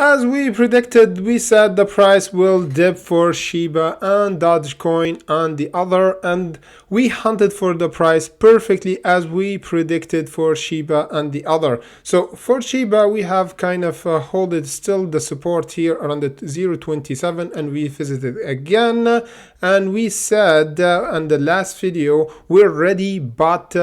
As we predicted, we said the price will dip for Shiba and Dogecoin and the other, and we hunted for the price perfectly as we predicted for Shiba and the other. So for Shiba, we have kind of holded still the support here around the 0.27, and we visited again, and we said in the last video we already bought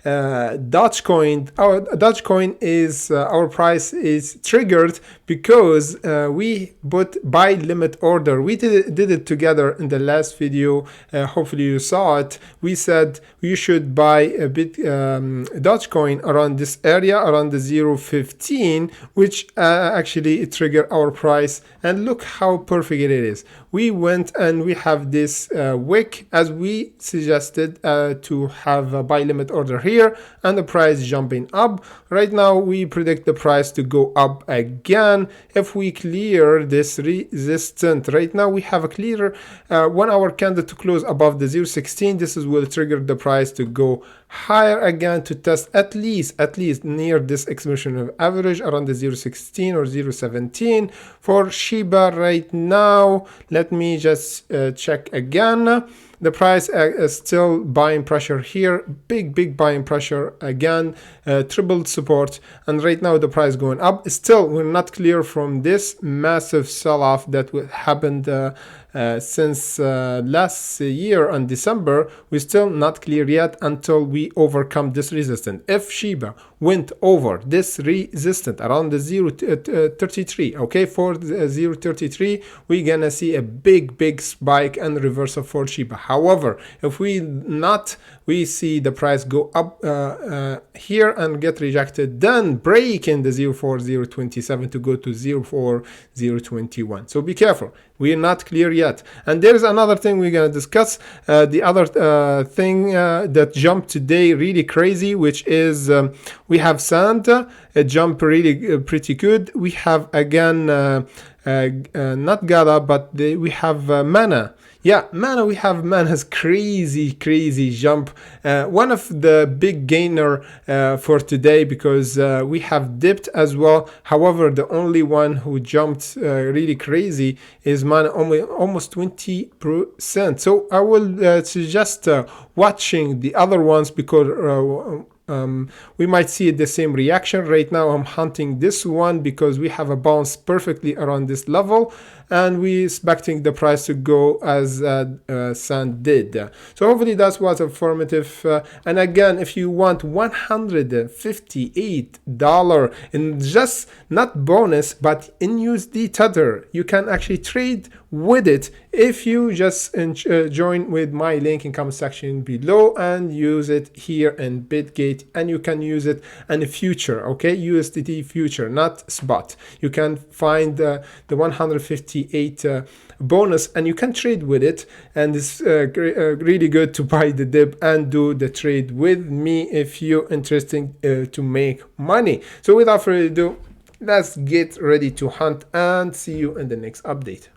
Dogecoin. Our Dogecoin is our price is triggered because we put buy limit order. We did it together in the last video. Hopefully you saw it. We said you should buy a bit Dogecoin around this area, around the 0.15, which actually it triggered our price. And look how perfect it is. We went and we have this wick as we suggested to have a buy limit order here, and the price jumping up. Right now we predict the price to go up again. If we clear this resistance, right now we have a clear 1 hour candle to close above the 0.16. This will trigger the price to go higher again to test at least near this exponential average around the 0.16 or 0.17. For Shiba right now, let me just check again. The price is still buying pressure here, big buying pressure again, tripled support, and right now the price going up. Still, we're not clear from this massive sell-off that happened since last year in December. We're still not clear yet until we overcome this resistance. If Shiba went over this resistance around the 0.33, okay, for the 0.33, we're gonna see a big spike and reversal for Shiba. However, if we see the price go up here and get rejected, then break in the 0.4, 0.27 to go to 0.4, 0.21. So be careful. We're not clear yet. And there's another thing we're going to discuss. The other thing that jumped today really crazy, which is we have sand. It jumped really pretty good. We have again not Gala, but we have Mana. Yeah, Mana, we have Mana's crazy jump. One of the big gainer for today, because we have dipped as well. However, the only one who jumped really crazy is Mana, almost 20%. So I will suggest watching the other ones, because we might see the same reaction. Right now I'm hunting this one because we have a bounce perfectly around this level, and we expecting the price to go as Sand did. So hopefully that was informative. And again, if you want $158 in just not bonus but in USD Tether, you can actually trade with it if you just join with my link in comment section below and use it here in Bitget, and you can use it in the future, okay, USDT future, not spot. You can find the 158 bonus and you can trade with it, and it's really good to buy the dip and do the trade with me if you're interested to make money. So without further ado, let's get ready to hunt and see you in the next update.